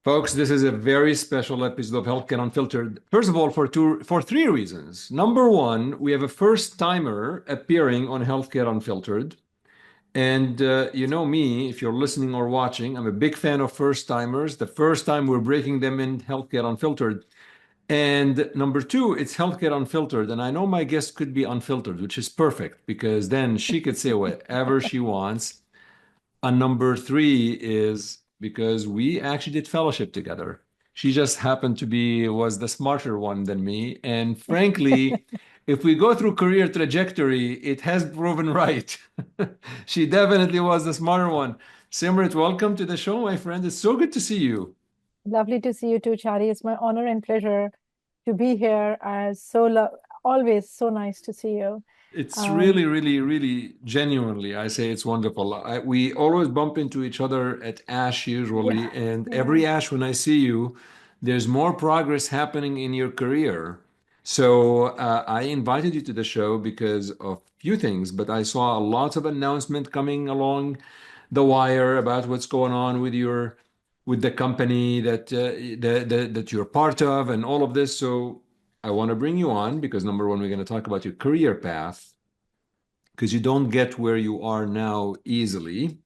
Folks, this is a very special episode of Healthcare Unfiltered. First of all, for three reasons. Number one, we have a first timer appearing on Healthcare Unfiltered. And you know me, if you're listening or watching, I'm a big fan of first timers. The first time we're breaking them in Healthcare Unfiltered. And number two, it's Healthcare Unfiltered. And I know my guest could be unfiltered, which is perfect because then she could say whatever she wants. And number three is because we actually did fellowship together. She just happened to was the smarter one than me. And frankly, if we go through career trajectory, it has proven right. She definitely was the smarter one. Simrit, welcome to the show, my friend. It's so good to see you. Lovely to see you too, Chari. It's my honor and pleasure to be here. Always so nice to see you. It's Um, really, really, really genuinely, I say it's wonderful. We always bump into each other at ASH yeah, usually, and yeah. every ASH when I see you, there's more progress happening in your career. So I invited you to the show because of few things, but I saw a lot of announcement coming along the wire about what's going on with the company that you're part of and all of this. So I want to bring you on because number one, we're going to talk about your career path because you don't get where you are now easily.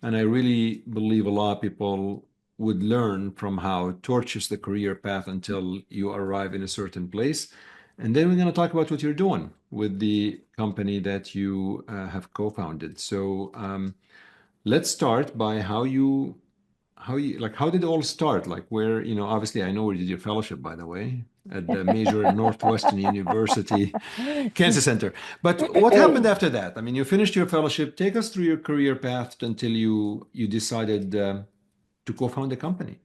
And I really believe a lot of people would learn from how tortuous the career path until you arrive in a certain place. And then we're going to talk about what you're doing with the company that you have co-founded. So let's start by how did it all start? Like where, obviously I know where you did your fellowship, by the way, at the major Northwestern University Cancer Center. But what happened after that? I mean, you finished your fellowship. Take us through your career path until you decided to co-found a company.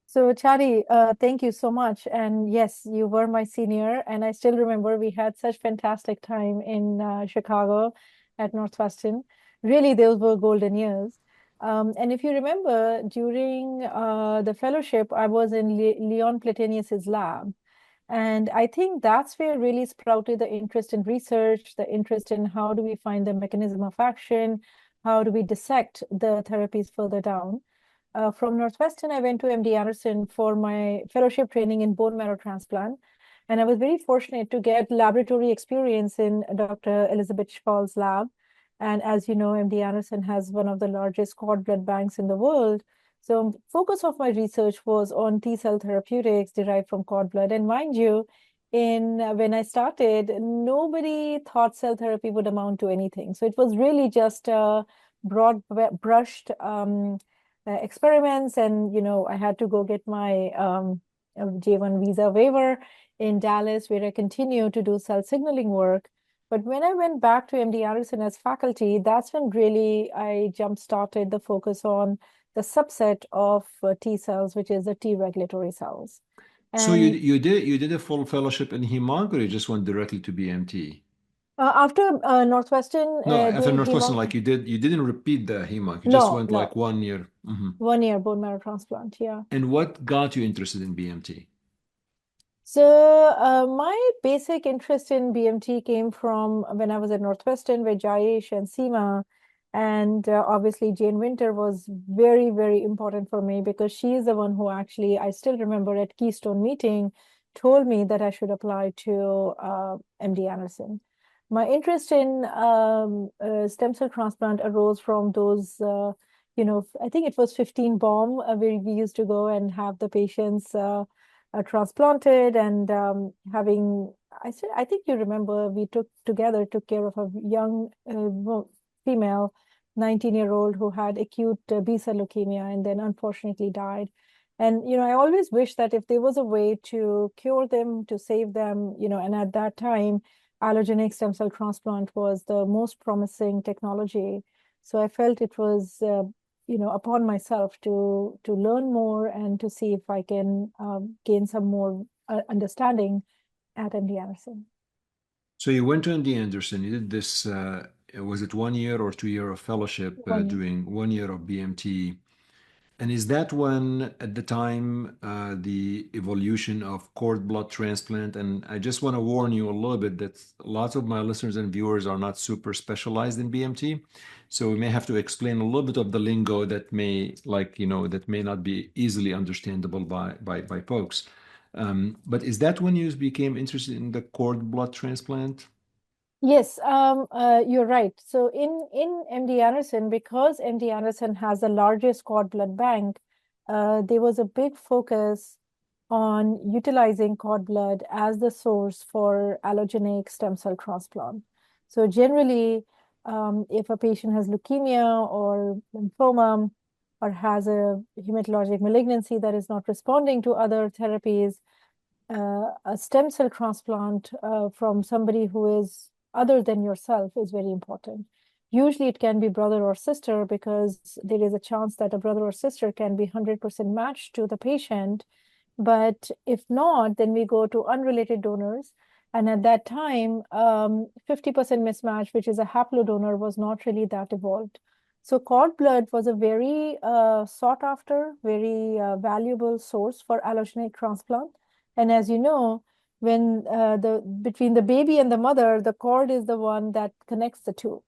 So, Chari, thank you so much. And yes, you were my senior, and I still remember we had such fantastic time in Chicago at Northwestern. Really, those were golden years. And if you remember, during the fellowship, I was in Leon Platenius's lab. And I think that's where really sprouted the interest in research, the interest in how do we find the mechanism of action, how do we dissect the therapies further down. From Northwestern, I went to MD Anderson for my fellowship training in bone marrow transplant. And I was very fortunate to get laboratory experience in Dr. Elizabeth Schwal's lab. And as you know, MD Anderson has one of the largest cord blood banks in the world. So focus of my research was on T-cell therapeutics derived from cord blood. And mind you, in when I started, nobody thought cell therapy would amount to anything. So it was really just broad brushed experiments. And, I had to go get my J1 visa waiver in Dallas, where I continue to do cell signaling work. But when I went back to MD Anderson as faculty, that's when really I jump-started the focus on the subset of T cells, which is the T regulatory cells. So you And you did a full fellowship in Hemonc or you just went directly to BMT? after Northwestern No, after doing Northwestern, hemo, like you didn't repeat the Hemonc. You just no, went like no, 1 year. Mhm. 1 year bone marrow transplant, yeah. And what got you interested in BMT? So my basic interest in BMT came from when I was at Northwestern with Jayesh and Seema. And obviously Jane Winter was very, very important for me because she is the one who actually, I still remember at Keystone meeting, told me that I should apply to MD Anderson. My interest in stem cell transplant arose from those, I think it was 15 bomb where we used to go and have the patients transplanted and having I think you remember we took care of a young female 19-year-old who had acute B-cell leukemia and then unfortunately died. And I always wish that if there was a way to cure them, to save them, and at that time allogeneic stem cell transplant was the most promising technology. So I felt it was upon myself to learn more and to see if I can gain some more understanding at MD Anderson. So you went to MD Anderson. You did this, was it 1 year or 2 year of fellowship 1 year. doing 1 year of BMT? And is that when, at the time, the evolution of cord blood transplant? And I just want to warn you a little bit that lots of my listeners and viewers are not super specialized in BMT. So we may have to explain a little bit of the lingo that may, that may not be easily understandable by folks. But is that when you became interested in the cord blood transplant? Yes, you're right. So in MD Anderson, because MD Anderson has the largest cord blood bank, there was a big focus on utilizing cord blood as the source for allogeneic stem cell transplant. So generally, if a patient has leukemia or lymphoma or has a hematologic malignancy that is not responding to other therapies, a stem cell transplant from somebody who is other than yourself is very important. Usually it can be brother or sister because there is a chance that a brother or sister can be 100% matched to the patient. But if not, then we go to unrelated donors. And at that time, 50% mismatch, which is a haplodonor, was not really that evolved. So cord blood was a very sought after, very valuable source for allogeneic transplant. And as you know, when between the baby and the mother, the cord is the one that connects the two.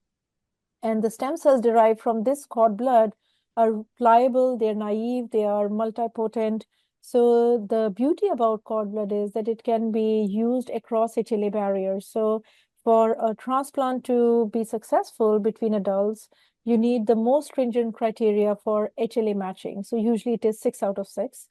And the stem cells derived from this cord blood are pliable, they're naive, they are multipotent. So the beauty about cord blood is that it can be used across HLA barriers. So for a transplant to be successful between adults, you need the most stringent criteria for HLA matching. So usually it is 6 out of 6.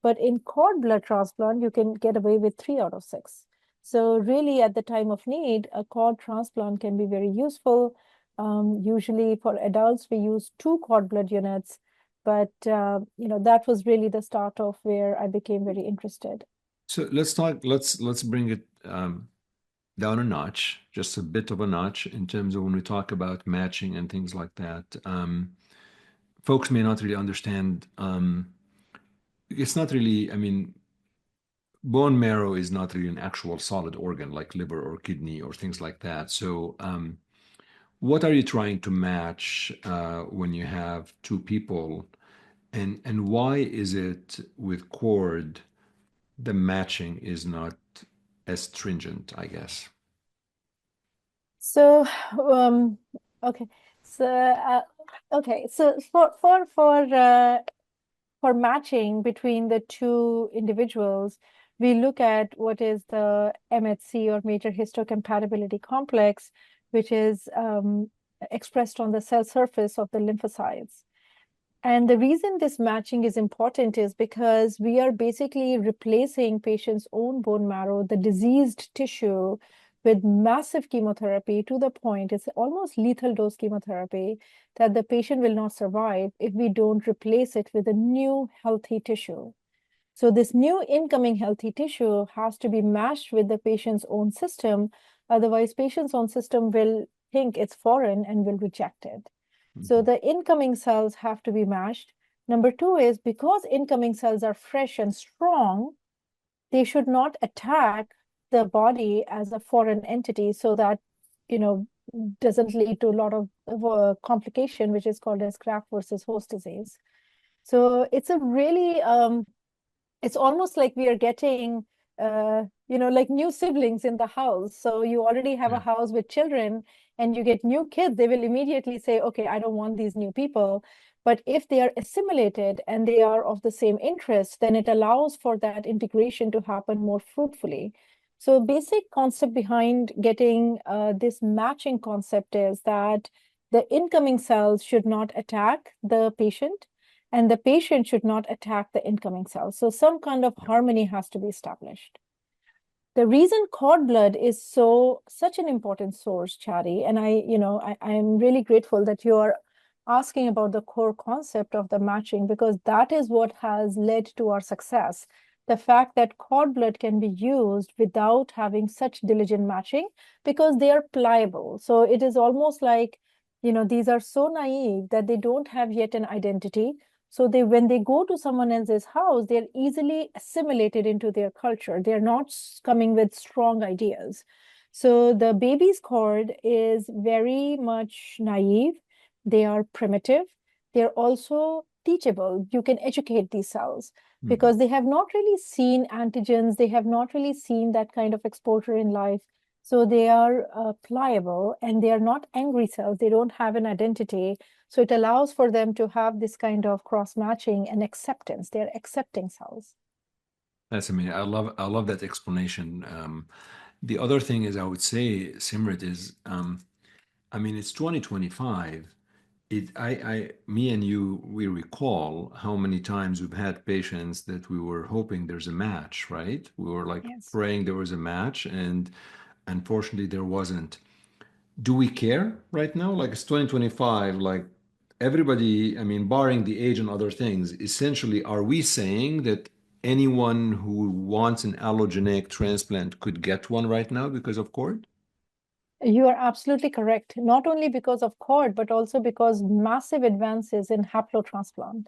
But in cord blood transplant, you can get away with 3 out of 6. So really at the time of need, a cord transplant can be very useful. Usually for adults, we use 2 cord blood units, but that was really the start of where I became very interested. So let's bring it down a notch, just a bit of a notch in terms of when we talk about matching and things like that. Folks may not really understand. It's not really, I mean, bone marrow is not really an actual solid organ like liver or kidney or things like that. So, what are you trying to match when you have two people, and why is it with cord the matching is not as stringent, I guess? So, okay. So, okay. So for matching between the two individuals, we look at what is the MHC or major histocompatibility complex, which is expressed on the cell surface of the lymphocytes. And the reason this matching is important is because we are basically replacing patient's own bone marrow, the diseased tissue, with massive chemotherapy to the point it's almost lethal dose chemotherapy that the patient will not survive if we don't replace it with a new healthy tissue. So this new incoming healthy tissue has to be matched with the patient's own system. Otherwise, patient's own system will think it's foreign and will reject it. So the incoming cells have to be matched. Number 2 is because incoming cells are fresh and strong, they should not attack the body as a foreign entity so that, doesn't lead to a lot of complication, which is called as graft versus host disease. So it's a really, it's almost like we are getting, like new siblings in the house. So you already have a house with children and you get new kids, they will immediately say, okay, I don't want these new people. But if they are assimilated and they are of the same interest, then it allows for that integration to happen more fruitfully. So basic concept behind getting this matching concept is that the incoming cells should not attack the patient and the patient should not attack the incoming cells. So some kind of harmony has to be established. The reason cord blood is such an important source, Chari, and I am really grateful that you are asking about the core concept of the matching because that is what has led to our success. The fact that cord blood can be used without having such diligent matching because they are pliable. So it is almost like, these are so naive that they don't have yet an identity. So when they go to someone else's house, they're easily assimilated into their culture. They're not coming with strong ideas. So the baby's cord is very much naive. They are primitive. They're also teachable. You can educate these cells because they have not really seen antigens. They have not really seen that kind of exposure in life. So they are pliable and they are not angry cells. They don't have an identity. So it allows for them to have this kind of cross-matching and acceptance. They're accepting cells. That's amazing. I love that explanation. The other thing is I would say, Simrit, is I mean, it's 2025. Me and you, we recall how many times we've had patients that we were hoping there's a match, right? We were like Yes. praying there was a match, and unfortunately there wasn't. Do we care right now? Like it's 2025, like everybody, I mean, barring the age and other things, essentially, are we saying that anyone who wants an allogeneic transplant could get one right now because of cord? You are absolutely correct. Not only because of cord, but also because massive advances in haplotransplant.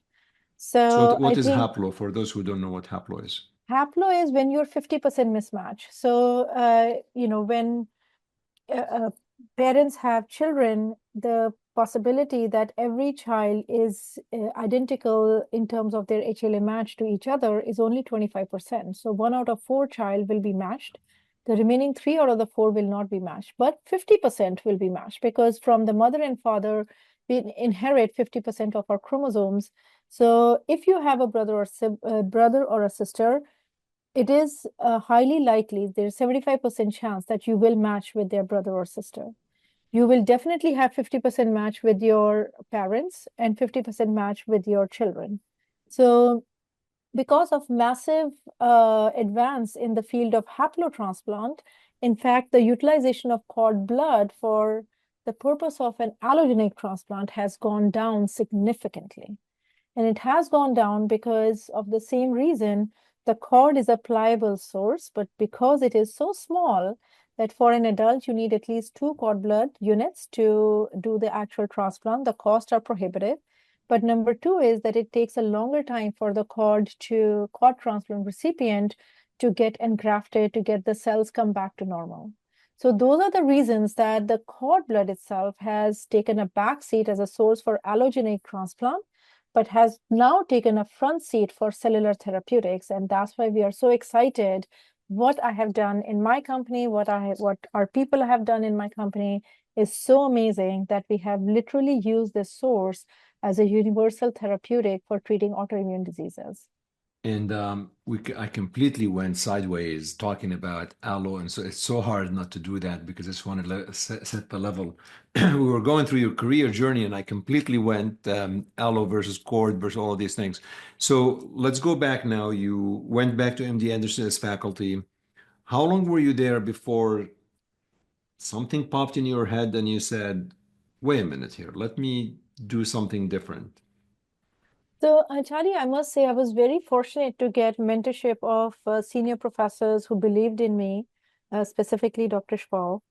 So So I what is think haplo for those who don't know what haplo is? haplo is when you're 50% mismatch. So, when uh, parents have children, the possibility that every child is identical in terms of their HLA match to each other is only 25%. So 1 out of 4 child will be matched. The remaining 3 out of the 4 will not be matched, but 50% will be matched because from the mother and father, we inherit 50% of our chromosomes. So if you have a brother or a sister, it is highly likely, there's 75% chance that you will match with their brother or sister. You will definitely have 50% match with your parents and 50% match with your children. So because of massive advance in the field of haplotransplant, in fact, the utilization of cord blood for the purpose of an allogeneic transplant has gone down significantly. And it has gone down because of the same reason. The cord is a pliable source, but because it is so small that for an adult, you need at least 2 cord blood units to do the actual transplant. The costs are prohibitive. But number 2 is that it takes a longer time for the cord transplant recipient to get engrafted, to get the cells come back to normal. So those are the reasons that the cord blood itself has taken a back seat as a source for allogeneic transplant, but has now taken a front seat for cellular therapeutics. And that's why we are so excited. What I have done in my company, what our people have done in my company is so amazing that we have literally used this source as a universal therapeutic for treating autoimmune diseases. And I completely went sideways talking about allo, and so it's so hard not to do that because I just wanted to set the level. We were going through your career journey, and I completely went allo versus cord versus all of these things. So let's go back now. You went back to MD Anderson as faculty. How long were you there before something popped in your head and you said, "Wait a minute here, let me do something different"? So, Charlie, I must say I was very fortunate to get mentorship of senior professors who believed in me, specifically Dr. Schwal.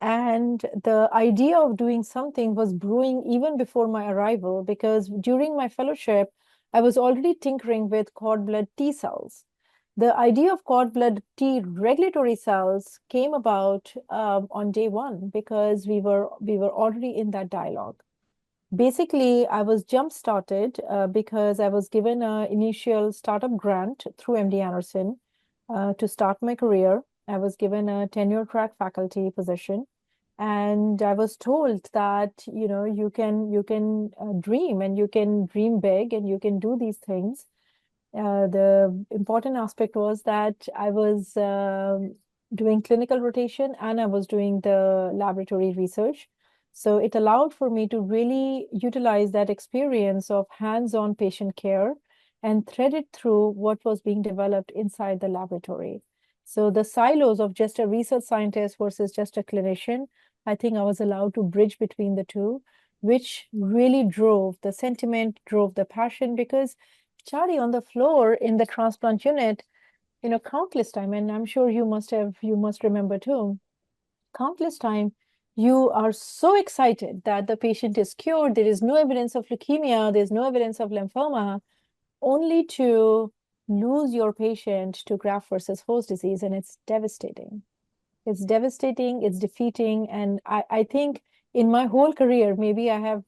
And the idea of doing something was brewing even before my arrival, because during my fellowship, I was already tinkering with cord blood T cells. The idea of cord blood T regulatory cells came about on day one because we were already in that dialogue. Basically, I was jump started because I was given an initial startup grant through MD Anderson to start my career. I was given a tenure track faculty position, and I was told that you can dream, and you can dream big, and you can do these things. The important aspect was that I was doing clinical rotation and I was doing the laboratory research. So it allowed for me to really utilize that experience of hands-on patient care and thread it through what was being developed inside the laboratory. So the silos of just a research scientist versus just a clinician, I think I was allowed to bridge between the two, which really drove the sentiment, drove the passion, because Charlie, on the floor in the transplant unit, countless time, and I'm sure you must remember too, countless time, you are so excited that the patient is cured. There is no evidence of leukemia. There's no evidence of lymphoma, only to lose your patient to graft versus host disease. And it's devastating. It's devastating. It's defeating. And I think in my whole career, maybe I have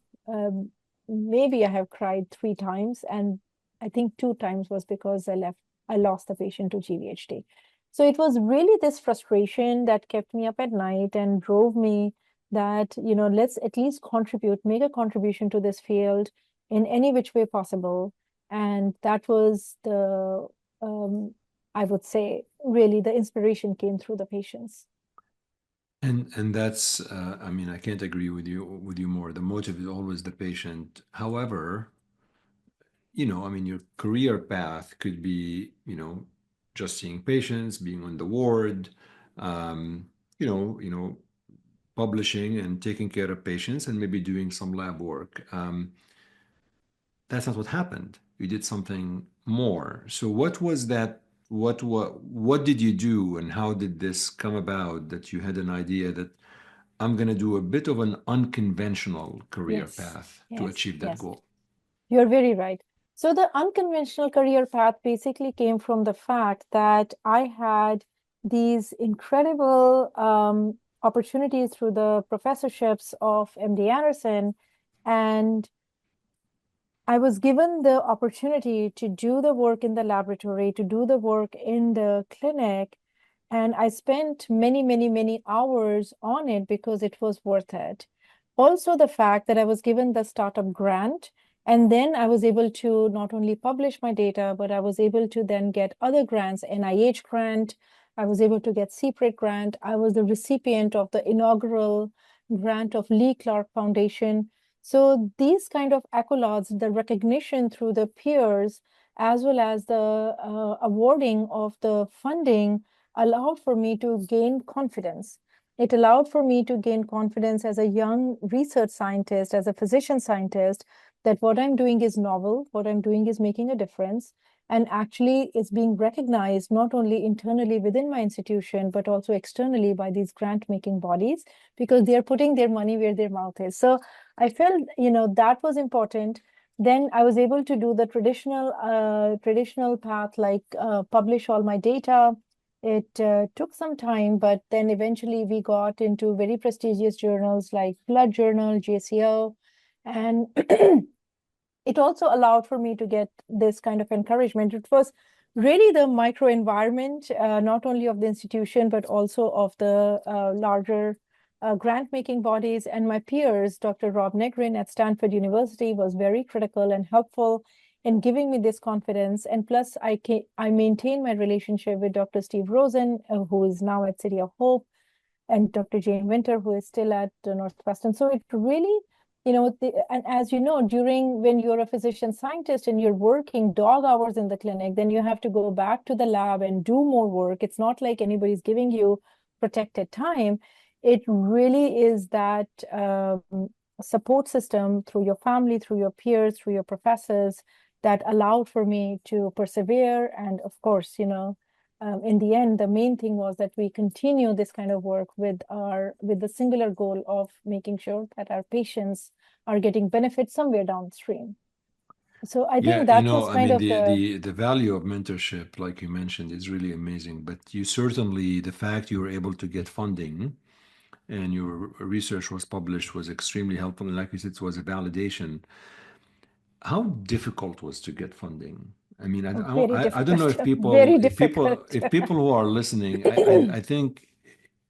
maybe I have cried 3 times, and I think 2 times was because I lost the patient to GVHD. So it was really this frustration that kept me up at night and drove me that, let's at least make a contribution to this field in any which way possible. And that was I would say, really the inspiration came through the patients. And that's, I mean, I can't agree with you more. The motive is always the patient. However, I mean, your career path could be, just seeing patients, being on the ward, um, publishing and taking care of patients, and maybe doing some lab work. That's not what happened. You did something more. So what was that? What did you do, and how did this come about that you had an idea that I'm going to do a bit of an unconventional career Yes, path to yes, achieve that yes. goal? You're very right. So the unconventional career path basically came from the fact that I had these incredible opportunities through the professorships of MD Anderson, and I was given the opportunity to do the work in the laboratory, to do the work in the clinic, and I spent many, many, many hours on it because it was worth it. Also, the fact that I was given the startup grant, and then I was able to not only publish my data, but I was able to then get other grants, NIH grant, I was able to get CPRIT grant. I was the recipient of the inaugural grant of Lee Clark Foundation. So these kind of accolades, the recognition through the peers, as well as the awarding of the funding, allowed for me to gain confidence. It allowed for me to gain confidence as a young research scientist, as a physician scientist, that what I'm doing is novel, what I'm doing is making a difference, and actually it's being recognized not only internally within my institution, but also externally by these grant-making bodies, because they're putting their money where their mouth is. So I felt, that was important. Then I was able to do the traditional path, like publish all my data. It took some time, but then eventually we got into very prestigious journals like Blood Journal, JCO, and it also allowed for me to get this kind of encouragement. It was really the microenvironment, not only of the institution, but also of the larger grant-making bodies. And my peers, Dr. Rob Negrin at Stanford University, was very critical and helpful in giving me this confidence. And plus, I maintained my relationship with Dr. Steve Rosen, who is now at City of Hope, and Dr. Jane Winter, who is still at Northwestern. So it really, and as you know, when you're a physician scientist and you're working dog hours in the clinic, then you have to go back to the lab and do more work. It's not like anybody's giving you protected time. It really is that support system through your family, through your peers, through your professors, that allowed for me to persevere. And of course, in the end, the main thing was that we continue this kind of work with the singular goal of making sure that our patients are getting benefits somewhere downstream. So I Yeah, think that was I kind mean, of the the value of mentorship, like you mentioned, is really amazing. But you certainly, the fact you were able to get funding and your research was published was extremely helpful. And like you said, it was a validation. How difficult was to get funding? I mean, very I don't know difficult, if people very difficult. if people who are listening, I think,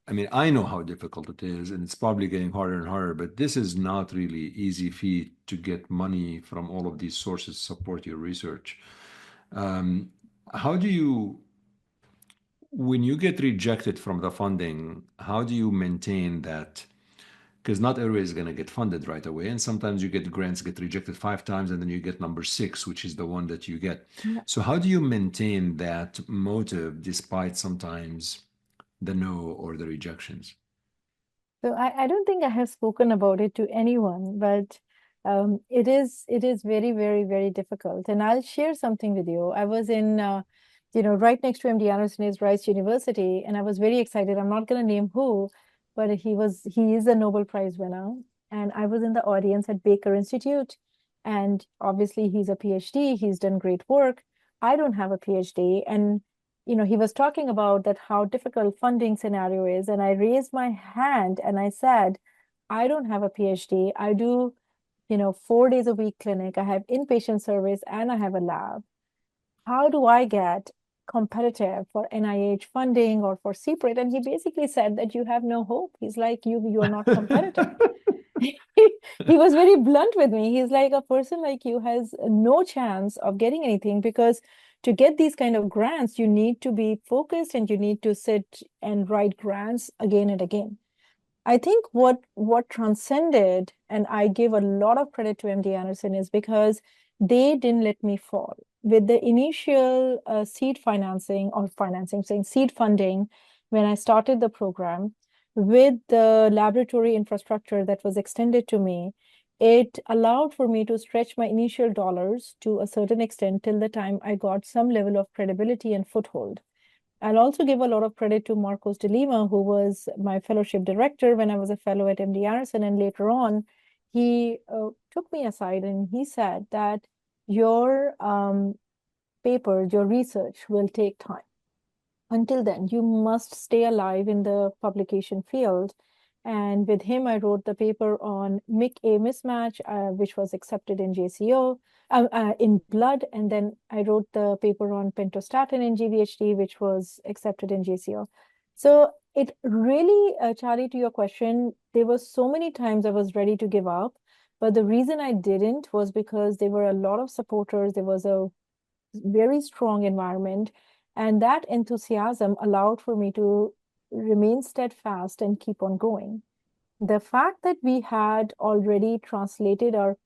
I mean, I know how difficult it is, and it's probably getting harder and harder, but this is not really easy feat to get money from all of these sources to support your research. Um, how do you, when you get rejected from the funding, how do you maintain that? Because not everybody is going to get funded right away. And sometimes you get grants get rejected 5 times and then you get number six, which is the one that you get. Yeah. So how do you maintain that motive despite sometimes the no or the rejections? So I don't think I have spoken about it to anyone, but it is very, very, very difficult. And I'll share something with you. I was in right next to MD Anderson is Rice University, and I was very excited. I'm not going to name who, but he is a Nobel Prize winner, and I was in the audience at Baker Institute, and obviously he's a PhD. He's done great work. I don't have a PhD, and he was talking about that how difficult funding scenario is. And I raised my hand and I said, I don't have a PhD. I do 4 days a week clinic, I have inpatient service, and I have a lab. How do I get competitive for NIH funding or for CPRIT? And he basically said that you have no hope. He's like, you're not competitive. He was very blunt with me. He's like, a person like you has no chance of getting anything, because to get these kind of grants, you need to be focused and you need to sit and write grants again and again. I think what transcended, and I give a lot of credit to MD Anderson, is because they didn't let me fall. With the initial seed financing, or financing, saying seed funding, when I started the program, with the laboratory infrastructure that was extended to me, it allowed for me to stretch my initial dollars to a certain extent till the time I got some level of credibility and foothold. I'll also give a lot of credit to Marcos de Lima, who was my fellowship director when I was a fellow at MD Anderson. And later on, he took me aside and he said that your papers, your research will take time. Until then, you must stay alive in the publication field. And with him, I wrote the paper on MIC-A mismatch, which was accepted in JCO, in blood. And then I wrote the paper on pentostatin in GVHD, which was accepted in JCO. So it really, Charlie, to your question, there were so many times I was ready to give up. But the reason I didn't was because there were a lot of supporters. There was a very strong environment. And that enthusiasm allowed for me to remain steadfast and keep on going. The fact that we had already translated our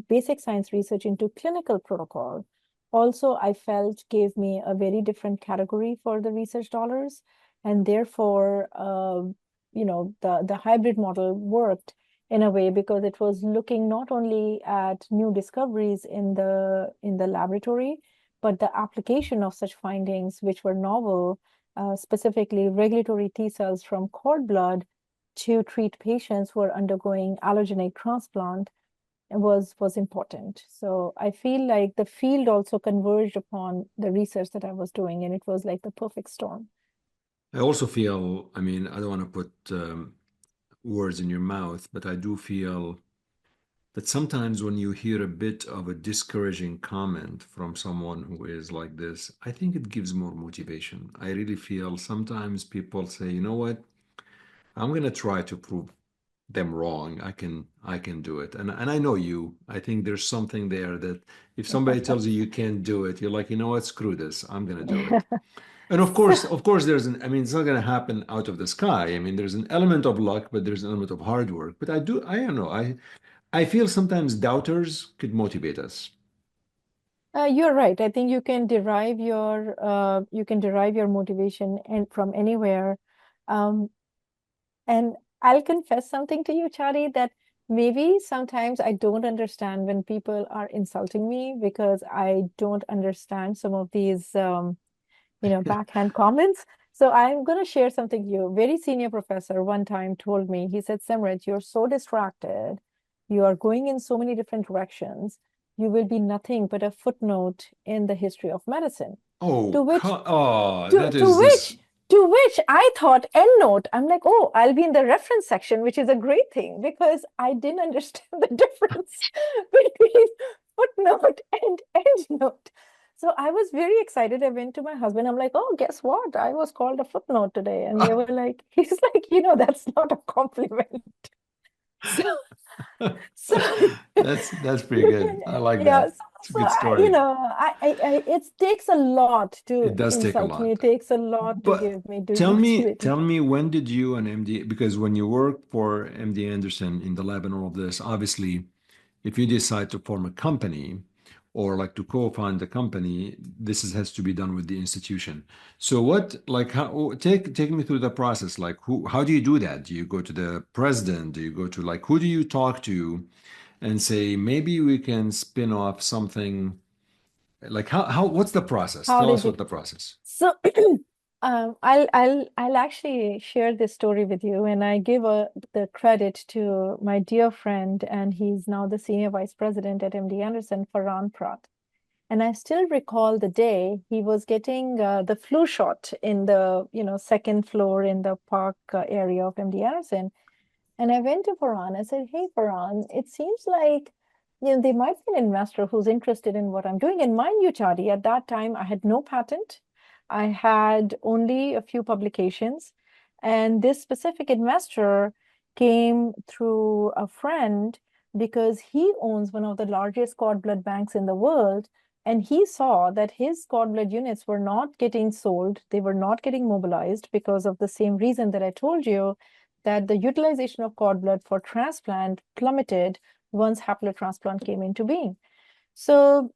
basic science research into clinical protocol also, I felt, gave me a very different category for the research dollars. And therefore, the hybrid model worked in a way, because it was looking not only at new discoveries in the laboratory, but the application of such findings, which were novel, specifically regulatory T cells from cord blood to treat patients who are undergoing allogeneic transplant, was important. So I feel like the field also converged upon the research that I was doing, and it was like the perfect storm. I also feel, I mean, I don't want to put words in your mouth, but I do feel that sometimes when you hear a bit of a discouraging comment from someone who is like this, I think it gives more motivation. I really feel sometimes people say, you know what, I'm going to try to prove them wrong. I can do it. And I know you. I think there's something there that if somebody tells you you can't do it, you're like, you know what, screw this. I'm going to do it. And of course, I mean, it's not going to happen out of the sky. I mean, there's an element of luck, but there's an element of hard work. But I don't know. I feel sometimes doubters could motivate us. You're right. I think you can derive your motivation and from anywhere. Um, and I'll confess something to you, Charlie, that maybe sometimes I don't understand when people are insulting me, because I don't understand some of these backhand comments. So I'm going to share something with you. Very senior professor one time told me, he said, Simrit, you're so distracted. You are going in so many different directions. You will be nothing but a footnote in the history of medicine. To Oh, which, that to is this. which, to which I thought, endnote. I'm like, oh, I'll be in the reference section, which is a great thing, because I didn't understand the difference between footnote and endnote. So I was very excited. I went to my husband. I'm like, oh, guess what? I was called a footnote today. And they were like, he's like, that's not a compliment. So, so That's pretty good. I like yeah, that. so, It's a good you story. know, it takes a lot It to does take a insult me. lot. It takes a lot to But give me, to tell me, motivate me. tell me, when did you and MD, because when you work for MD Anderson in the lab and all of this, obviously, if you decide to form a company or like to co-found the company, has to be done with the institution. So how, take me through the process. Like how do you do that? Do you go to the president? Do you go to like, who do you talk to and say, maybe we can spin off something? Like what's the process? How Tell did us you? what the process. So, I'll actually share this story with you, and I give the credit to my dear friend, and he's now the senior vice president at MD Anderson, Farhan Prat. And I still recall the day he was getting the flu shot in the second floor in the park area of MD Anderson. And I went to Farhan. I said, hey, Farhan, it seems like, they might be an investor who's interested in what I'm doing. And mind you, Chadi, at that time, I had no patent. I had only a few publications. And this specific investor came through a friend because he owns one of the largest cord blood banks in the world. And he saw that his cord blood units were not getting sold. They were not getting mobilized because of the same reason that I told you, that the utilization of cord blood for transplant plummeted once haplotransplant came into being. So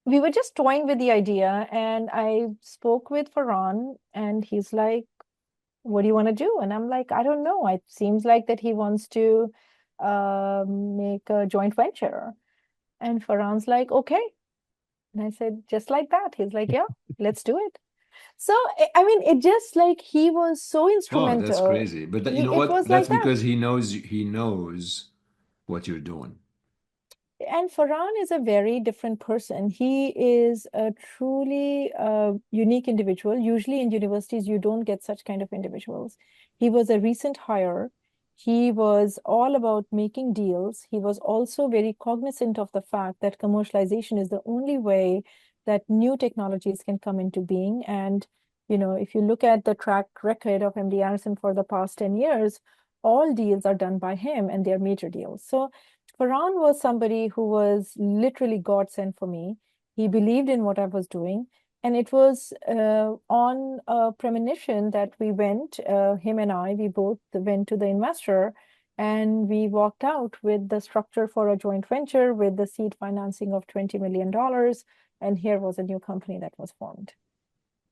we were just toying with the idea, and I spoke with Farhan, and he's like, what do you want to do? And I'm like, I don't know. It seems like that he wants to make a joint venture. And Farhan's like, okay. And I said, just like that. He's like, yeah, let's do it. So, I mean, it just like he was so Oh, that's instrumental. crazy. But that, you know It what? was like That's that. because he knows what you're doing. And Farhan is a very different person. He is a truly unique individual. Usually in universities, you don't get such kind of individuals. He was a recent hire. He was all about making deals. He was also very cognizant of the fact that commercialization is the only way that new technologies can come into being. And, if you look at the track record of MD Anderson for the past 10 years, all deals are done by him and they're major deals. So Farhan was somebody who was literally God sent for me. He believed in what I was doing. And it was on a premonition that we went, him and I, we both went to the investor and we walked out with the structure for a joint venture with the seed financing of $20 million. And here was a new company that was formed.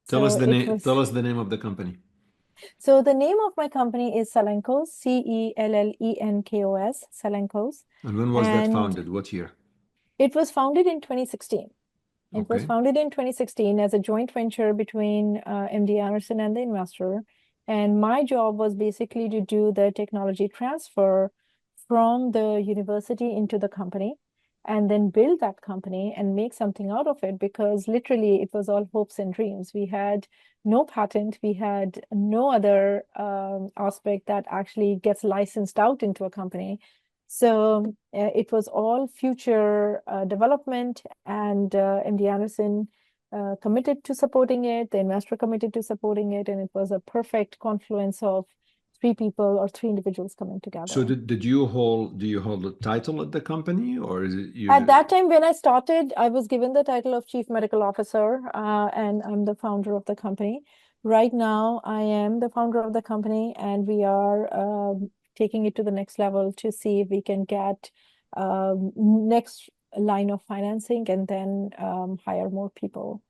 Tell us So the it name. was, Tell us the name of the company. so the name of my company is Cellenkos, Cellenkos, Cellenkos. And when was that And founded? What year? it was founded in 2016. It was Okay. founded in 2016 as a joint venture between MD Anderson and the investor. And my job was basically to do the technology transfer from the university into the company and then build that company and make something out of it, because literally it was all hopes and dreams. We had no patent, we had no other aspect that actually gets licensed out into a company. So it was all future development, and MD Anderson committed to supporting it, the investor committed to supporting it, and it was a perfect confluence of three people or three individuals coming So together. did you hold? Do you hold a title at the company, or is it At you? that time, when I started, I was given the title of Chief Medical Officer, and I'm the founder of the company. Right now, I am the founder of the company, and we are taking it to the next level to see if we can get next line of financing and then hire more people.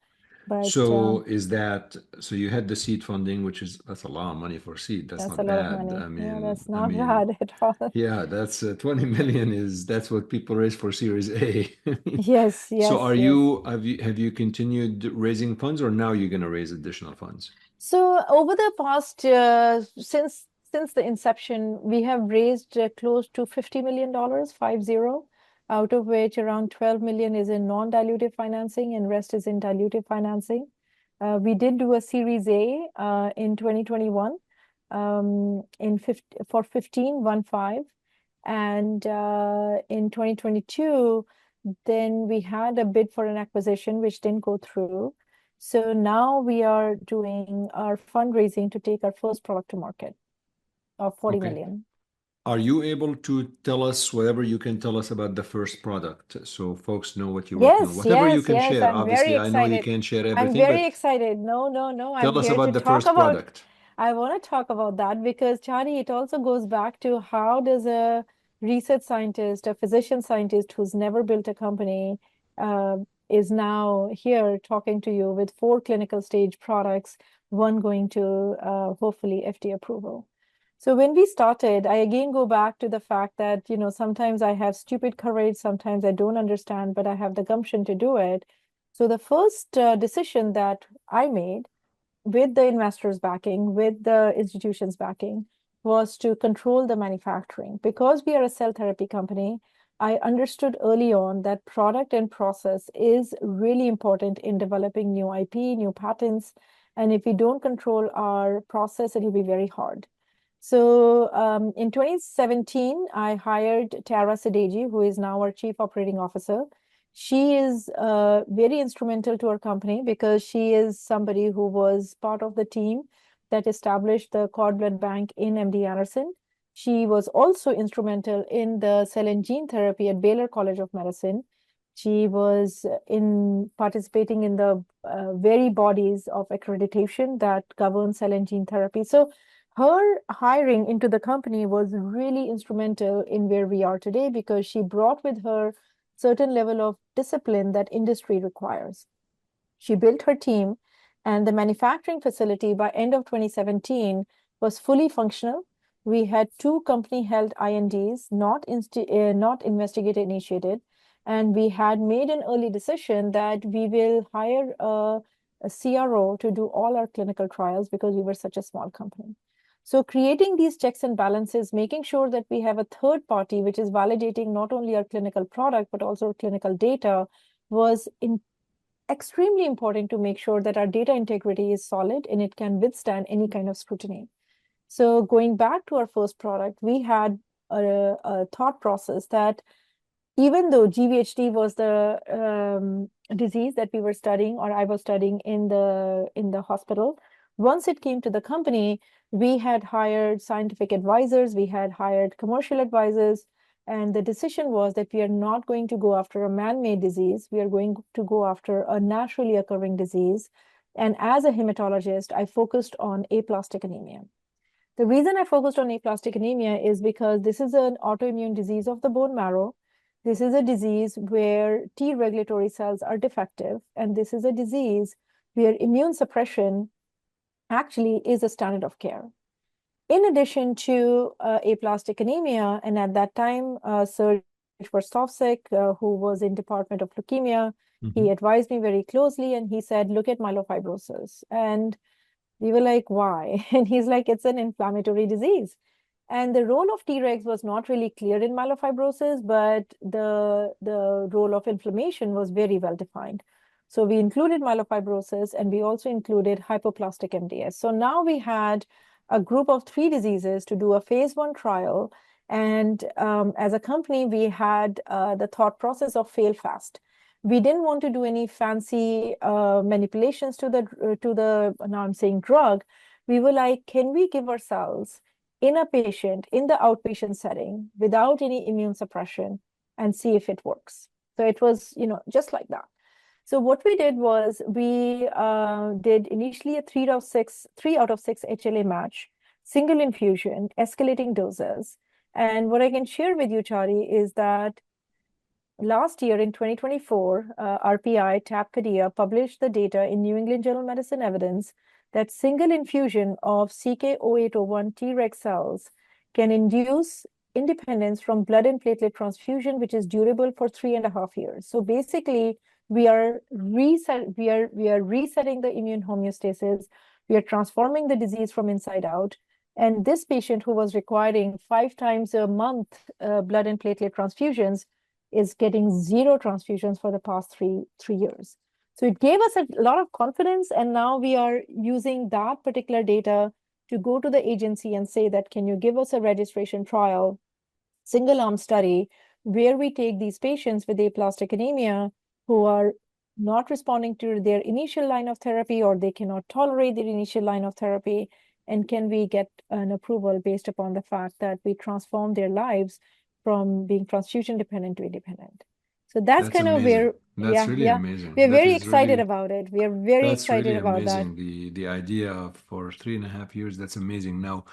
But So is that so? You had the seed funding, which is that's a lot of money for seed. That's that's a not lot of bad. money. Yeah, that's I not mean, bad at all. yeah, that's 20 million is that's what people raise for Series A. Yes, So yes, are yes. you have you continued raising funds, or now you're going to raise additional funds? So over the past since the inception, we have raised close to $50 million, 50, out of which around 12 million is in non-dilutive financing and rest is in dilutive financing. We did do a Series A in 2021 in 50, for 15, and in 2022, then we had a bid for an acquisition which didn't go through. So now we are doing our fundraising to take our first product to market of 40 Okay. million. Are you able to tell us whatever you can tell us about the first product so folks know what you're working on? Yes, Whatever you yes, can yes. share. I'm very Obviously, I know you excited. can't share I'm everything, very but excited. No, no, no. I'm tell us here about to the talk first about, product. I want to talk about that because, Chari, it also goes back to how does a research scientist, a physician scientist who's never built a company, uh, is now here talking to you with 4 clinical stage products, one going to hopefully FDA approval. So when we started, I again go back to the fact that, sometimes I have stupid courage, sometimes I don't understand, but I have the gumption to do it. So the first decision that I made with the investors backing, with the institutions backing, was to control the manufacturing. Because we are a cell therapy company, I understood early on that product and process is really important in developing new IP, new patents. And if we don't control our process, it'll be very hard. So in 2017, I hired Tara Sadeji, who is now our Chief Operating Officer. She is very instrumental to our company because she is somebody who was part of the team that established the cord blood bank in MD Anderson. She was also instrumental in the cell and gene therapy at Baylor College of Medicine. She was in participating in the very bodies of accreditation that govern cell and gene therapy. So her hiring into the company was really instrumental in where we are today because she brought with her certain level of discipline that industry requires. She built her team, and the manufacturing facility by end of 2017 was fully functional. We had two company-held INDs, not investigator-initiated, and we had made an early decision that we will hire a CRO to do all our clinical trials because we were such a small company. So creating these checks and balances, making sure that we have a third party which is validating not only our clinical product, but also clinical data was extremely important to make sure that our data integrity is solid and it can withstand any kind of scrutiny. So going back to our first product, we had a thought process that even though GVHD was the disease that we were studying or I was studying in the hospital, once it came to the company, we had hired scientific advisors, we had hired commercial advisors, and the decision was that we are not going to go after a man-made disease. We are going to go after a naturally occurring disease. And as a hematologist, I focused on aplastic anemia. The reason I focused on aplastic anemia is because this is an autoimmune disease of the bone marrow. This is a disease where T regulatory cells are defective, and this is a disease where immune suppression actually is a standard of care. In addition to aplastic anemia, and at that time, Serge Verstovsek, who was in Department of Leukemia, he advised me very closely, and he said, look at myelofibrosis. And we were like, why? And he's like, it's an inflammatory disease. And the role of Tregs was not really clear in myelofibrosis, but the role of inflammation was very well defined. So we included myelofibrosis, and we also included hypoplastic MDS. So now we had a group of 3 diseases to do a phase 1 trial. And as a company, we had the thought process of fail fast. We didn't want to do any fancy manipulations to the now I'm saying drug. We were like, can we give ourselves in a patient in the outpatient setting without any immune suppression and see if it works? So it was, just like that. So what we did was we did initially a 3 out of 6 HLA match, single infusion, escalating doses. And what I can share with you, Chari, is that last year in 2024, RPI TAP Padilla published the data in New England Journal of Medicine Evidence that single infusion of CK0801 Treg cells can induce independence from blood and platelet transfusion, which is durable for 3.5 years. So basically, we are resetting the immune homeostasis. We are transforming the disease from inside out. And this patient who was requiring 5 times a month blood and platelet transfusions is getting 0 transfusions for the past three years. So it gave us a lot of confidence, and now we are using that particular data to go to the agency and say that, can you give us a registration trial, single-arm study, where we take these patients with aplastic anemia who are not responding to their initial line of therapy, or they cannot tolerate their initial line of therapy, and can we get an approval based upon the fact that we transform their lives from being transfusion dependent to independent. So that's kind of amazing. where, That's really amazing. we're That very is excited really, about it. We are very that's excited really about that. amazing. The idea of for 3.5 years, that's amazing. Now,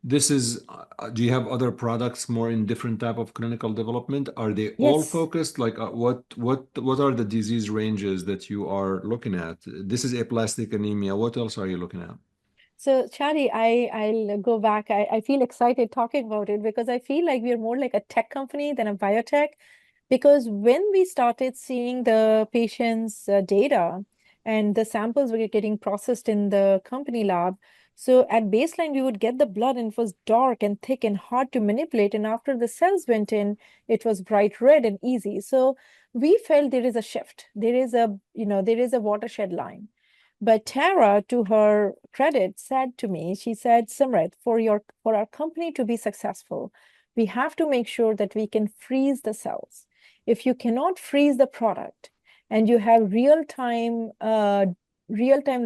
this is, do you have other products more in different type of clinical development? Are they all Yes. focused? Like what are the disease ranges that you are looking at? This is aplastic anemia. What else are you looking at? So, Chari, I'll go back. I feel excited talking about it because I feel like we're more like a tech company than a biotech. Because when we started seeing the patient's data and the samples were getting processed in the company lab, so at baseline, we would get the blood and it was dark and thick and hard to manipulate. And after the cells went in, it was bright red and easy. So we felt there is a shift. There is a watershed line. But Tara, to her credit, said to me, she said, Simrit, for our company to be successful, we have to make sure that we can freeze the cells. If you cannot freeze the product and you have real-time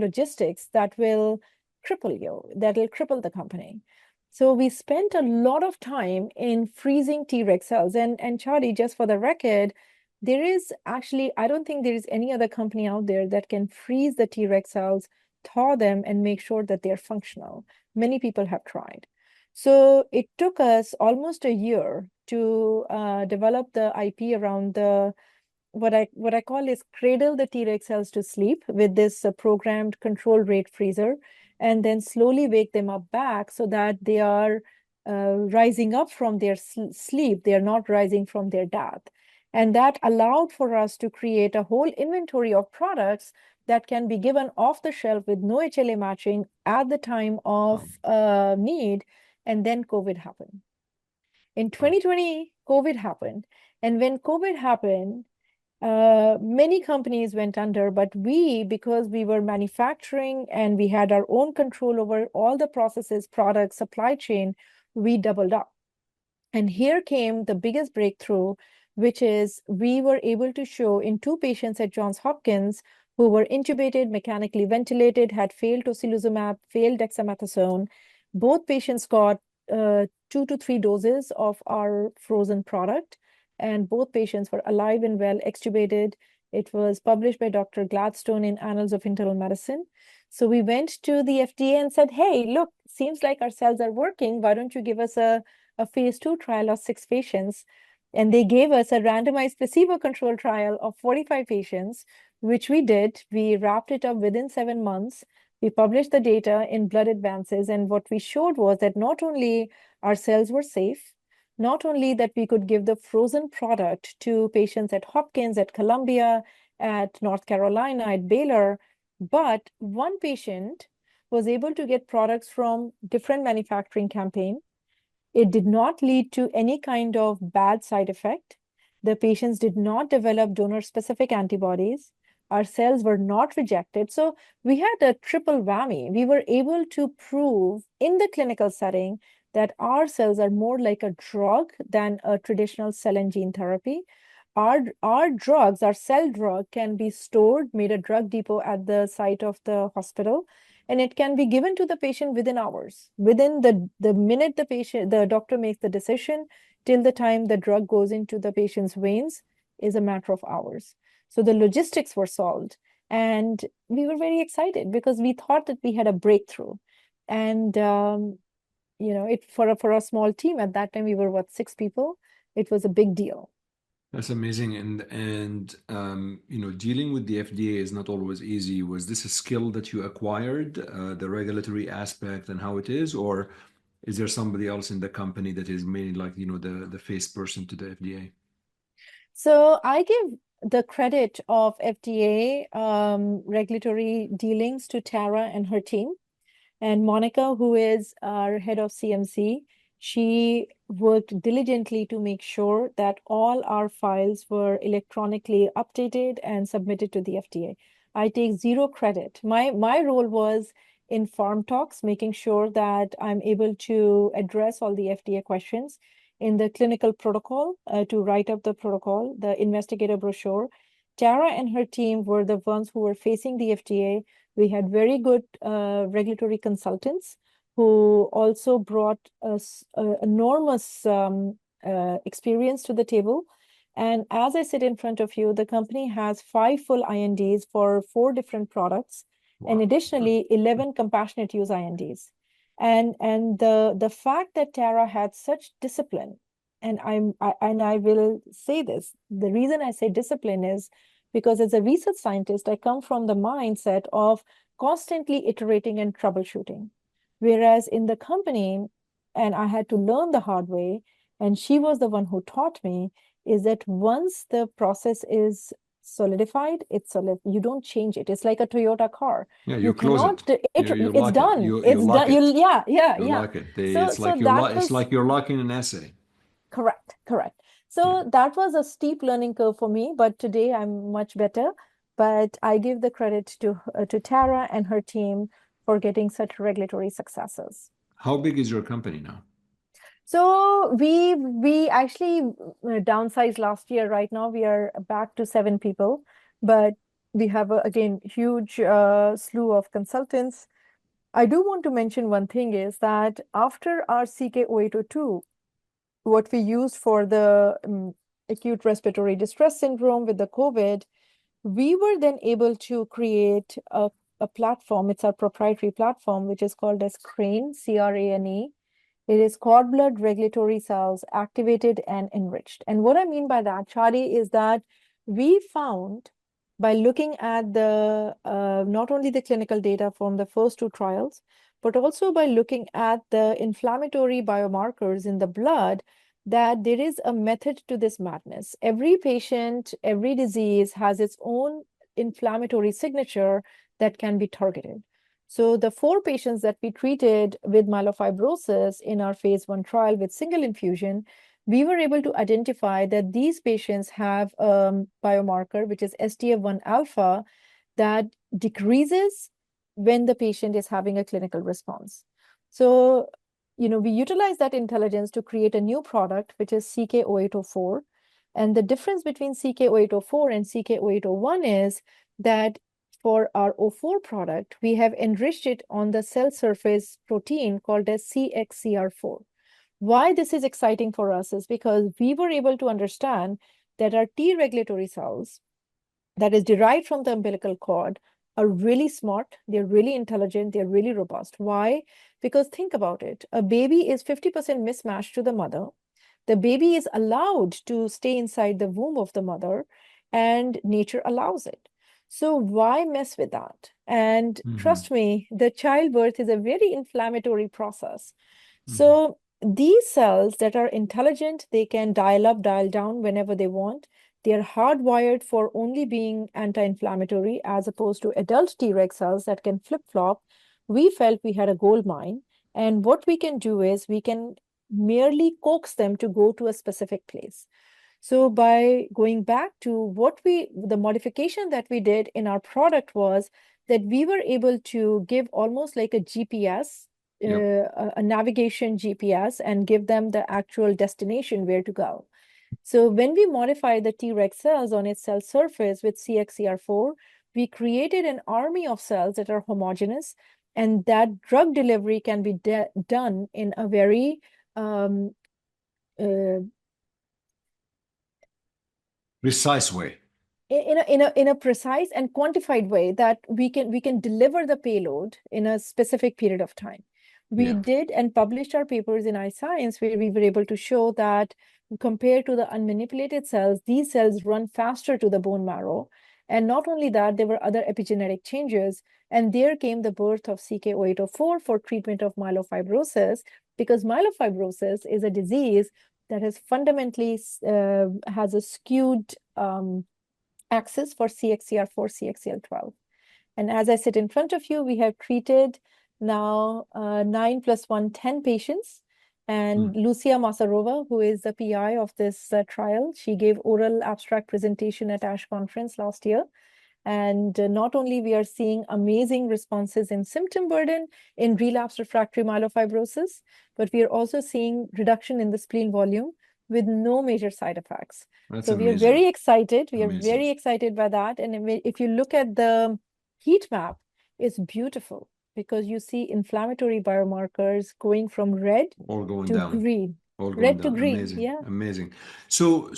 logistics, that will cripple you, that will cripple the company. So we spent a lot of time in freezing Treg cells. And Charlie, just for the record, there is actually, I don't think there is any other company out there that can freeze the Treg cells, thaw them, and make sure that they're functional. Many people have tried. So it took us almost a year to develop the IP around the what I call is cradle the Treg cells to sleep with this programmed control rate freezer, and then slowly wake them up back so that they are rising up from their sleep. They are not rising from their death. And that allowed for us to create a whole inventory of products that can be given off the shelf with no HLA matching at the time of need. And then COVID happened. In 2020, COVID happened. And when COVID happened, many companies went under, but we, because we were manufacturing and we had our own control over all the processes, products, supply chain, we doubled up. And here came the biggest breakthrough, which is we were able to show in 2 patients at Johns Hopkins who were intubated, mechanically ventilated, had failed tocilizumab, failed dexamethasone. Both patients got 2 to 3 doses of our frozen product, and both patients were alive and well, extubated. It was published by Dr. Gladstone in Annals of Internal Medicine. So we went to the FDA and said, hey, look, seems like our cells are working. Why don't you give us a phase 2 trial of 6 patients? And they gave us a randomized placebo-controlled trial of 45 patients, which we did. We wrapped it up within 7 months. We published the data in Blood Advances. And what we showed was that not only our cells were safe, not only that we could give the frozen product to patients at Hopkins, at Columbia, at North Carolina, at Baylor, but one patient was able to get products from different manufacturing campaign. It did not lead to any kind of bad side effect. The patients did not develop donor-specific antibodies. Our cells were not rejected. So we had a triple whammy. We were able to prove in the clinical setting that our cells are more like a drug than a traditional cell and gene therapy. Our drugs, our cell drug, can be stored, made a drug depot at the site of the hospital, and it can be given to the patient within hours. Within the minute the doctor makes the decision, till the time the drug goes into the patient's veins is a matter of hours. So the logistics were solved, and we were very excited because we thought that we had a breakthrough. And for a small team at that time, we were 6 people. It was a big deal. That's amazing. And dealing with the FDA is not always easy. Was this a skill that you acquired, the regulatory aspect and how it is, or is there somebody else in the company that is mainly like, the face person to the FDA? So I give the credit of FDA regulatory dealings to Tara and her team. And Monica, who is our head of CMC, she worked diligently to make sure that all our files were electronically updated and submitted to the FDA. I take zero credit. My role was in farm talks, making sure that I'm able to address all the FDA questions in the clinical protocol, to write up the protocol, the investigator brochure. Tara and her team were the ones who were facing the FDA. We had very good regulatory consultants who also brought us enormous experience to the table. And as I sit in front of you, the company has 5 full INDs for 4 different products, and additionally 11 compassionate use INDs. And the fact that Tara had such discipline, and I will say this, the reason I say discipline is because as a research scientist, I come from the mindset of constantly iterating and troubleshooting. Whereas in the company, and I had to learn the hard way, and she was the one who taught me, is that once the process is solidified, it's solid. You don't change it. It's like a Toyota car. Yeah, You close cannot. it. You It's lock it. done. You It's lock done. it. You Yeah. lock it. So It's like that it's was like you're locking an essay. correct. Yeah. So that was a steep learning curve for me, but today I'm much better. but I give the credit to Tara and her team for getting such regulatory successes. How big is your company now? So we actually downsized last year. Right now we are back to 7 people, but we have again huge slew of consultants. I do want to mention one thing is that after our CK-0802, what we used for the acute respiratory distress syndrome with the COVID, we were then able to create a platform. It's our proprietary platform, which is called as CRANE, CRANE. It is cord blood regulatory cells activated and enriched. And what I mean by that, Chari, is that we found by looking at the not only the clinical data from the first 2 trials, but also by looking at the inflammatory biomarkers in the blood, that there is a method to this madness. Every patient, every disease has its own inflammatory signature that can be targeted. So the 4 patients that we treated with myelofibrosis in our phase 1 trial with single infusion, we were able to identify that these patients have a biomarker, which is STF1 alpha, that decreases when the patient is having a clinical response. So, we utilize that intelligence to create a new product, which is CK-0804. And the difference between CK-0804 and CK-0801 is that for our O4 product, we have enriched it on the cell surface protein called as CXCR4. Why this is exciting for us is because we were able to understand that our T regulatory cells that is derived from the umbilical cord are really smart, they're really intelligent, they're really robust. Why? Because think about it, a baby is 50% mismatched to the mother. The baby is allowed to stay inside the womb of the mother, and nature allows it. So why mess with that? And trust me, the childbirth is a very inflammatory process. So these cells that are intelligent, they can dial up, dial down whenever they want. They are hardwired for only being anti-inflammatory as opposed to adult Treg cells that can flip-flop. We felt we had a gold mine. And what we can do is we can merely coax them to go to a specific place. So by going back to the modification that we did in our product was that we were able to give almost like a GPS, a navigation GPS, and give them the actual destination where to go. So when we modify the Treg cells on its cell surface with CXCR4, we created an army of cells that are homogeneous, and that drug delivery can be done in a very Precise way. In a precise and quantified way that we can deliver the payload in a specific period of time. We did and published our papers in iScience where we were able to show that compared to the unmanipulated cells, these cells run faster to the bone marrow. And not only that, there were other epigenetic changes. And there came the birth of CK-0804 for treatment of myelofibrosis, because myelofibrosis is a disease that has fundamentally has a skewed axis for CXCR4, CXCL12. And as I sit in front of you, we have treated now 9 + 1, 10 patients. And Lucia Masarova, who is the PI of this trial, she gave oral abstract presentation at ASH conference last year. And not only we are seeing amazing responses in symptom burden in relapsed refractory myelofibrosis, but we are also seeing reduction in the spleen volume with no major side effects. That's so amazing. We are very excited. We Amazing. are very excited by that. And if you look at the heat map, it's beautiful because you see inflammatory biomarkers going from red all going to down. green. All going Red down. to green. Amazing. Yeah. Amazing. So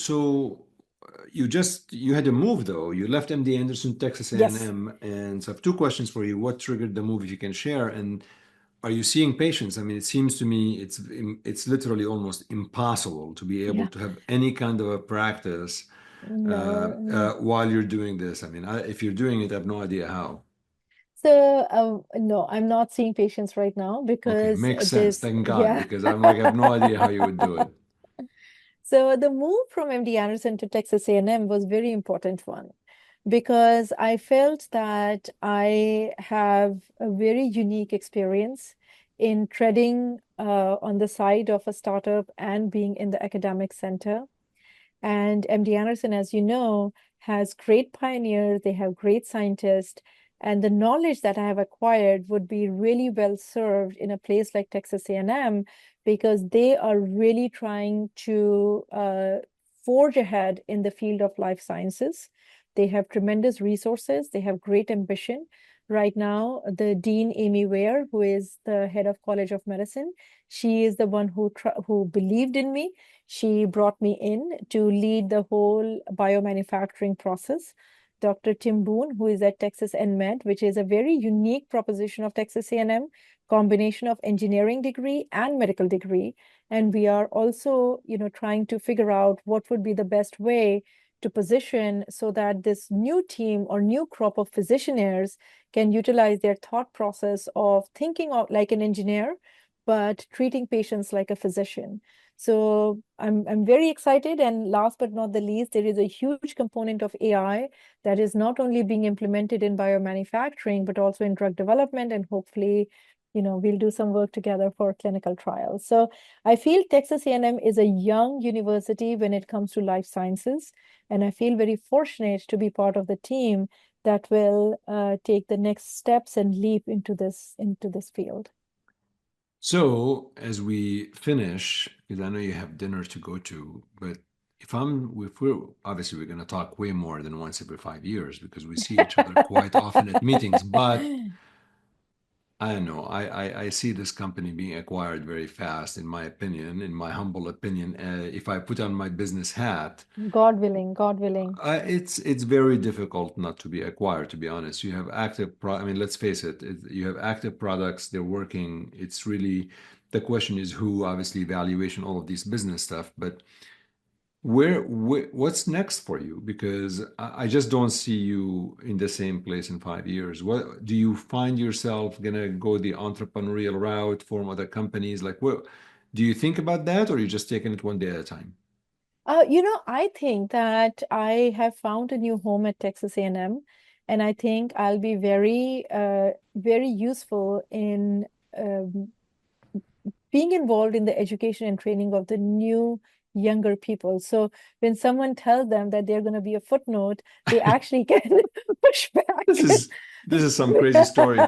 you had to move though. You left MD Anderson, Texas A&M, and so I have 2 questions for you. What triggered the move, if you can share? And are you seeing patients? I mean, it seems to me it's literally almost impossible to be able to have any kind of a practice while you're doing this. I mean, if you're doing it, I have no idea how. So no, I'm not seeing patients right now Okay, because makes sense. Thank God, yeah. because I'm like, I have no idea how you would do it. So the move from MD Anderson to Texas A&M was very important one because I felt that I have a very unique experience in treading on the side of a startup and being in the academic center. And MD Anderson, as you know, has great pioneers, they have great scientists, and the knowledge that I have acquired would be really well served in a place like Texas A&M because they are really trying to forge ahead in the field of life sciences. They have tremendous resources, they have great ambition. Right now, the Dean Amy Ware, who is the head of College of Medicine, she is the one who believed in me. She brought me in to lead the whole biomanufacturing process. Dr. Tim Boone, who is at Texas Unmet, which is a very unique proposition of Texas A&M, combination of engineering degree and medical degree. And we are also, trying to figure out what would be the best way to position so that this new team or new crop of physicianaires can utilize their thought process of thinking of like an engineer, but treating patients like a physician. So I'm very excited. And last but not the least, there is a huge component of AI that is not only being implemented in biomanufacturing, but also in drug development. And hopefully, we'll do some work together for clinical trials. So I feel Texas A&M is a young university when it comes to life sciences. And I feel very fortunate to be part of the team that will take the next steps and leap into this field. So as we finish, because I know you have dinner to go to, but if we're obviously we're going to talk way more than once every 5 years because we see each other quite often at meetings, but I don't know. I see this company being acquired very fast, in my opinion, in my humble opinion. If I put on my business hat, God willing, God willing. it's very difficult not to be acquired, to be honest. You have I mean, let's face it, you have active products, they're working. It's really, the question is who, obviously, valuation, all of these business stuff. But what's next for you? Because I just don't see you in the same place in 5 years. What do you find yourself gonna go the entrepreneurial route, form other companies? Like, what do you think about that, or are you just taking it one day at a time? I think that I have found a new home at Texas A&M, and I think I'll be very useful in um, being involved in the education and training of the new younger people. So when someone tells them that they're going to be a footnote, they actually can push This back. is this is some crazy story.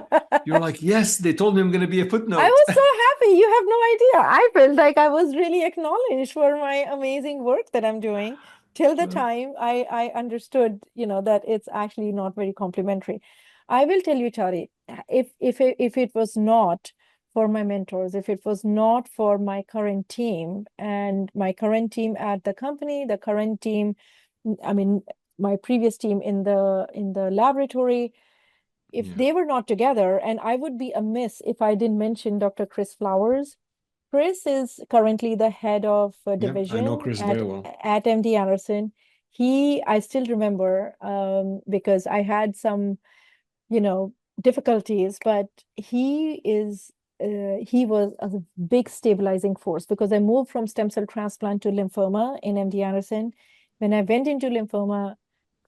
You're like, yes, they told me I'm gonna be a I footnote. was so happy. You have no idea. I felt like I was really acknowledged for my amazing work that I'm doing till the Well, time I understood, that it's actually not very complimentary. I will tell you, Tari, if it was not for my mentors, if it was not for my current team and my current team at the company, the current team, I mean, my previous team in the laboratory, if yeah, they were not together, and I would be amiss if I didn't mention Dr. Chris Flowers. Chris is currently the head of yeah, I know division Chris very well. at MD Anderson. I still remember because I had some, difficulties, but he was a big stabilizing force because I moved from stem cell transplant to lymphoma in MD Anderson. When I went into lymphoma,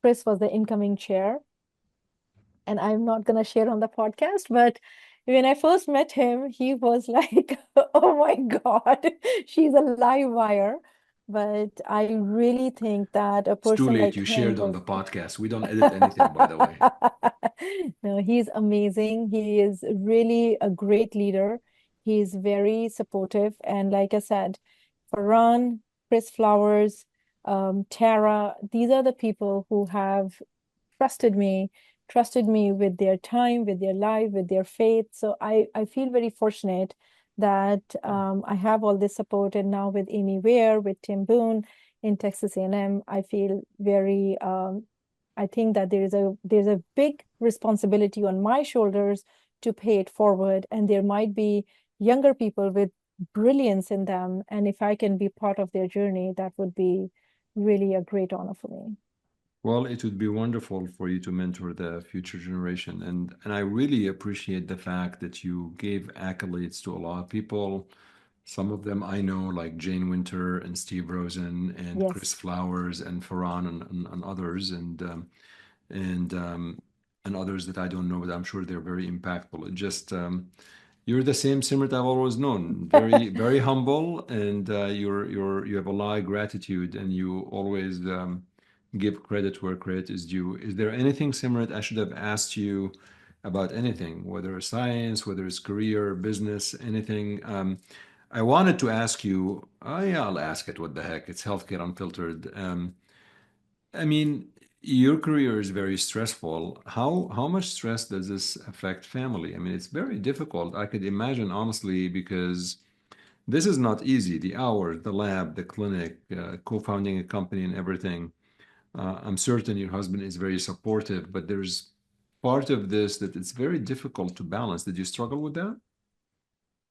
Chris was the incoming chair, and I'm not going to share on the podcast, but when I first met him, he was like, oh my God, she's a live wire. But I really think that a It's too person late. like You him shared on was. the podcast. We don't edit anything, by the way. No, he's amazing. He is really a great leader. He's very supportive. And like I said, Farhan, Chris Flowers, Tara, these are the people who have trusted me, trusted me with their time, with their life, with their faith. So I feel very fortunate that I have all this support. And now with Amy Ware, with Tim Boone in Texas A&M, I feel very I think that there's a big responsibility on my shoulders to pay it forward. And there might be younger people with brilliance in them. And if I can be part of their journey, that would be really a great honor for me. Well, it would be wonderful for you to mentor the future generation. And I really appreciate the fact that you gave accolades to a lot of people. Some of them I know, like Jane Winter and Steve Rosen and Chris Yes. Flowers and Farhan and others and and others that I don't know, but I'm sure they're very impactful. It just you're the same Simrit I've always known. Very, very humble, and you have a lot of gratitude, and you always give credit where credit is due. Is there anything, Simrit, I should have asked you about anything, whether it's science, whether it's career, business, anything? I wanted to ask you, oh yeah, I'll ask it. What the heck? It's Healthcare Unfiltered. I mean, your career is very stressful. How much stress does this affect family? I mean, it's very difficult. I could imagine, honestly, because this is not easy. The hours, the lab, the clinic, co-founding a company and everything. I'm certain your husband is very supportive, but there's part of this that it's very difficult to balance. Did you struggle with that?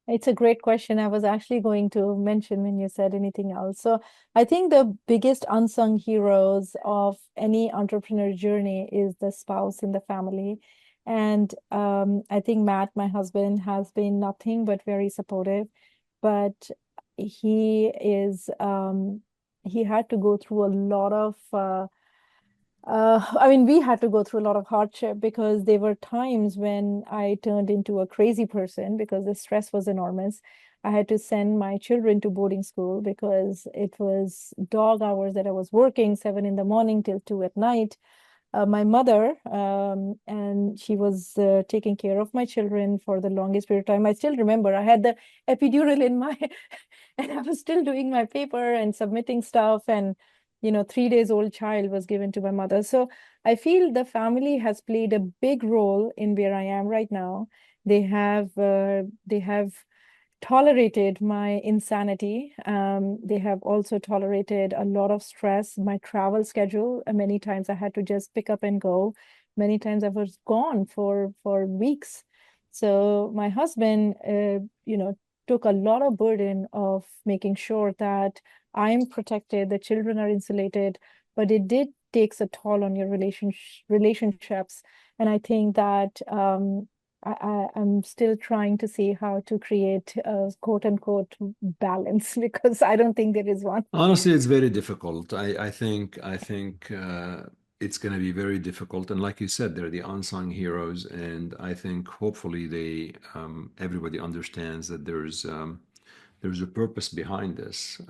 It's a great question. I was actually going to mention when you said anything else. So I think the biggest unsung heroes of any entrepreneur journey is the spouse in the family. And I think Matt, my husband, has been nothing but very supportive. But he is he had to go through a lot of I mean, we had to go through a lot of hardship because there were times when I turned into a crazy person because the stress was enormous. I had to send my children to boarding school because it was dog hours that I was working 7 in the morning till 2 at night. My mother, and she was taking care of my children for the longest period of time. I still remember I had the epidural in my, and I was still doing my paper and submitting stuff. And, 3 days old child was given to my mother. So I feel the family has played a big role in where I am right now. They have tolerated my insanity. They have also tolerated a lot of stress, my travel schedule. Many times I had to just pick up and go. Many times I was gone for weeks. So my husband, took a lot of burden of making sure that I'm protected, the children are insulated, but it did takes a toll on your relationships. And I think that I'm still trying to see how to create a quote unquote balance because I don't think there is one. Honestly, it's very difficult. I think it's going to be very difficult. And like you said, they're the unsung heroes, and I think hopefully they everybody understands that there's a purpose behind this.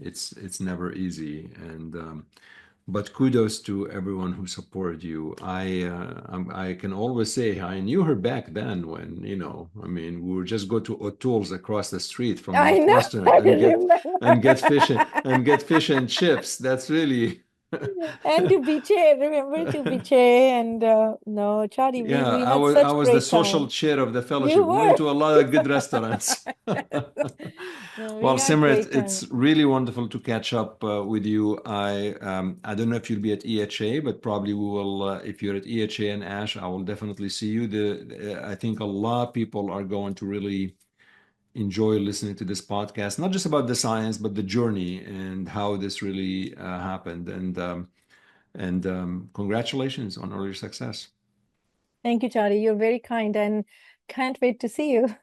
It's never easy, and but kudos to everyone who supported you. I can always say I knew her back then when, I mean, we would just go to O'Toole's across the street from I know, Northwestern I and get remember. fish and chips. That's really And to Biche, remember to Biche and no, Chari, we yeah, we I had was I such was the great social time. chair of the You fellowship. We went were. to a lot of good restaurants. No, we Well, had Simrit, great it's time. really wonderful to catch up with you. I don't know if you'll be at EHA, but probably we will. If you're at EHA and ASH, I will definitely see you. I think a lot of people are going to really enjoy listening to this podcast, not just about the science, but the journey and how this really happened. And congratulations on all your success. Thank you, Chari. You're very kind and can't wait to see you.